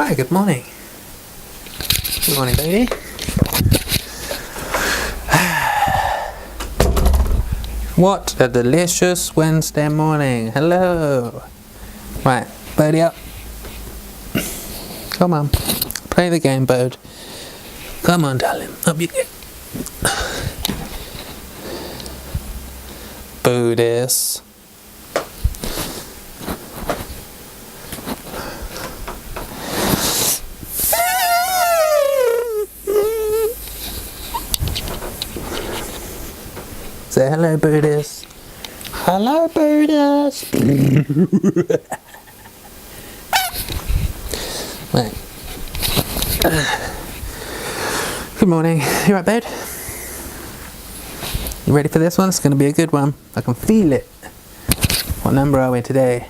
Hi, good morning. Good morning, baby. What a delicious Wednesday morning. Hello. Right, Bodie up. Come on. Play the game, Bode. Come on, darling. Up you get. Bodis. Say hello, Bodis. Hello, Bodis. Right. Good morning. You right, Bode? You ready for this one? It's going to be a good one. I can feel it. What number are we today?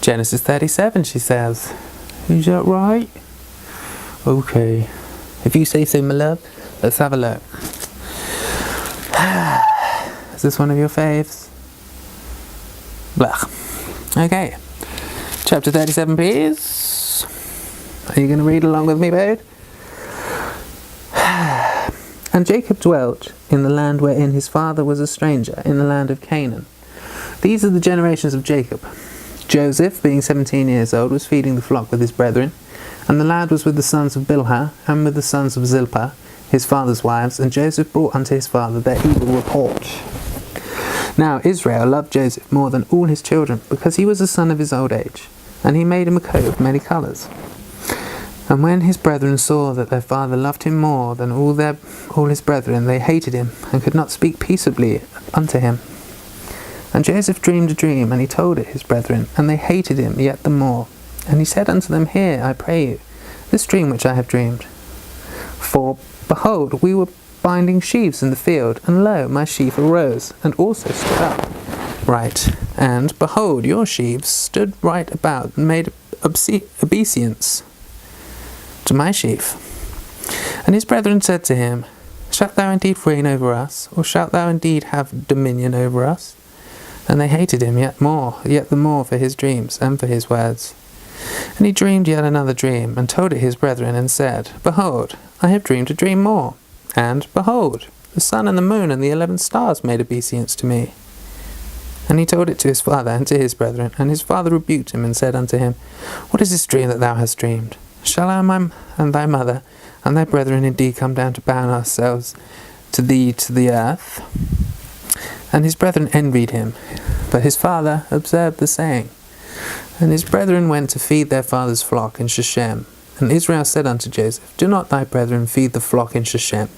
Genesis 37, she says. Is that right? Okay. If you say so, my love, let's have a look. Is this one of your faves? Blah. Okay. Chapter 37, please. Are you going to read along with me, Bode? And Jacob dwelt in the land wherein his father was a stranger, in the land of Canaan. These are the generations of Jacob. Joseph, being 17 years old, was feeding the flock with his brethren, and the lad was with the sons of Bilhah, and with the sons of Zilpah, his father's wives, and Joseph brought unto his father their evil report. Now Israel loved Joseph more than all his children, because he was the son of his old age, and he made him a coat of many colours. And when his brethren saw that their father loved him more than all his brethren, they hated him, and could not speak peaceably unto him. And Joseph dreamed a dream, and he told it his brethren, and they hated him yet the more. And he said unto them, Hear, I pray you, this dream which I have dreamed. For, behold, we were binding sheaves in the field, and lo, my sheaf arose, and also stood up right. And, behold, your sheaves stood right about, and made obeisance to my sheaf. And his brethren said to him, Shalt thou indeed reign over us, or shalt thou indeed have dominion over us? And they hated him yet the more for his dreams, and for his words. And he dreamed yet another dream, and told it his brethren, and said, Behold, I have dreamed a dream more. And, behold, the sun and the moon and the 11 stars made obeisance to me. And he told it to his father and to his brethren, and his father rebuked him, and said unto him, What is this dream that thou hast dreamed? Shall I and thy mother and thy brethren indeed come down to bow ourselves to thee to the earth? And his brethren envied him, but his father observed the saying. And his brethren went to feed their father's flock in Shechem. And Israel said unto Joseph, Do not thy brethren feed the flock in Shechem?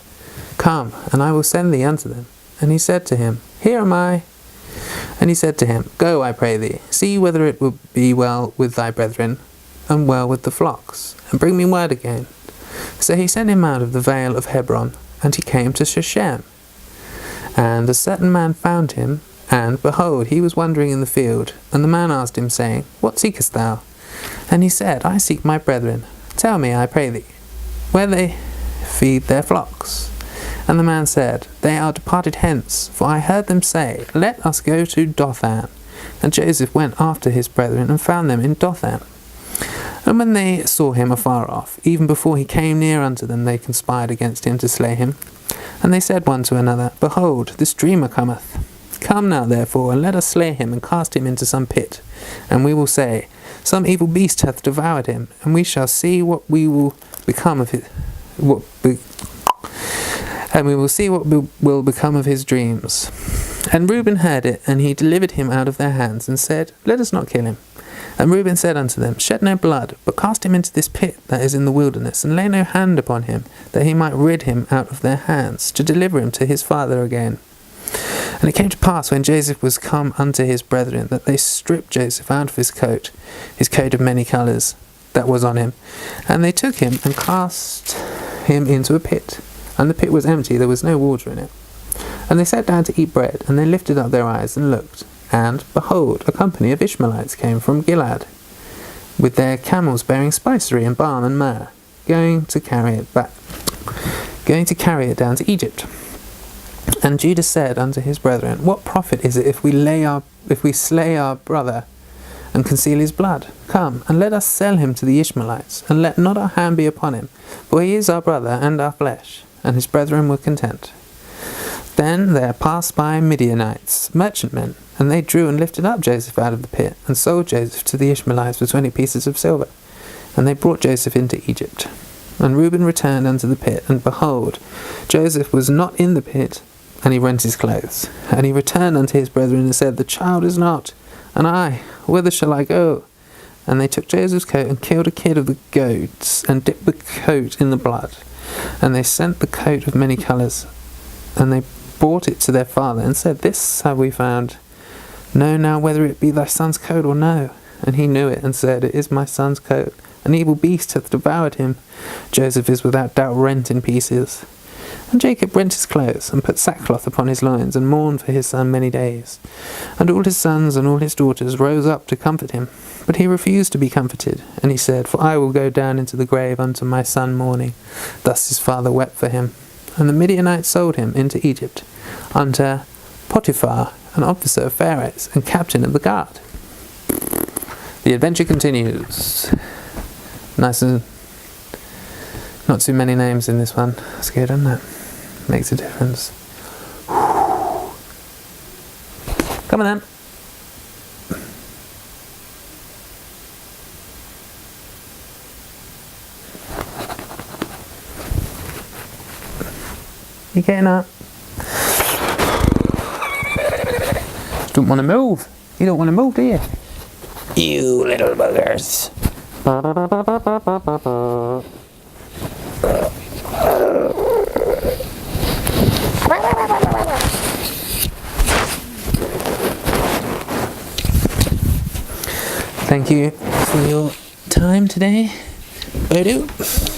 Come, and I will send thee unto them. And he said to him, Here am I. And he said to him, Go, I pray thee, see whether it will be well with thy brethren, and well with the flocks, and bring me word again. So he sent him out of the vale of Hebron, and he came to Shechem. And a certain man found him, and, behold, he was wandering in the field. And the man asked him, saying, What seekest thou? And he said, I seek my brethren. Tell me, I pray thee, where they feed their flocks. And the man said, They are departed hence, for I heard them say, Let us go to Dothan. And Joseph went after his brethren, and found them in Dothan. And when they saw him afar off, even before he came near unto them, they conspired against him to slay him. And they said one to another, Behold, this dreamer cometh. Come now, therefore, and let us slay him, and cast him into some pit. And we will say, Some evil beast hath devoured him, and we shall see what will become of his dreams. And Reuben heard it, and he delivered him out of their hands, and said, Let us not kill him. And Reuben said unto them, Shed no blood, but cast him into this pit that is in the wilderness, and lay no hand upon him, that he might rid him out of their hands, to deliver him to his father again. And it came to pass, when Joseph was come unto his brethren, that they stripped Joseph out of his coat of many colours that was on him. And they took him, and cast him into a pit. And the pit was empty, there was no water in it. And they sat down to eat bread, and they lifted up their eyes and looked. And, behold, a company of Ishmaelites came from Gilead, with their camels bearing spicery and balm and myrrh, going to carry it down to Egypt. And Judah said unto his brethren, What profit is it if we slay our brother and conceal his blood? Come, and let us sell him to the Ishmaelites, and let not our hand be upon him, for he is our brother and our flesh. And his brethren were content. Then there passed by Midianites, merchantmen, and they drew and lifted up Joseph out of the pit, and sold Joseph to the Ishmaelites for 20 pieces of silver. And they brought Joseph into Egypt. And Reuben returned unto the pit, and behold, Joseph was not in the pit, and he rent his clothes. And he returned unto his brethren, and said, The child is not, and I, whither shall I go? And they took Joseph's coat, and killed a kid of the goats, and dipped the coat in the blood. And they sent the coat of many colours, and they brought it to their father, and said, This have we found. Know now whether it be thy son's coat or no. And he knew it, and said, It is my son's coat. An evil beast hath devoured him. Joseph is without doubt rent in pieces. And Jacob rent his clothes, and put sackcloth upon his loins, and mourned for his son many days. And all his sons and all his daughters rose up to comfort him. But he refused to be comforted. And he said, For I will go down into the grave unto my son mourning. Thus his father wept for him. And the Midianites sold him into Egypt, unto Potiphar, an officer of Pharaoh's, and captain of the guard. The adventure continues. Nice and not too many names in this one. That's good, isn't it? Makes a difference. Come on then. You getting up? Don't want to move. You don't want to move, do you? You little buggers. Thank you for your time today. I do.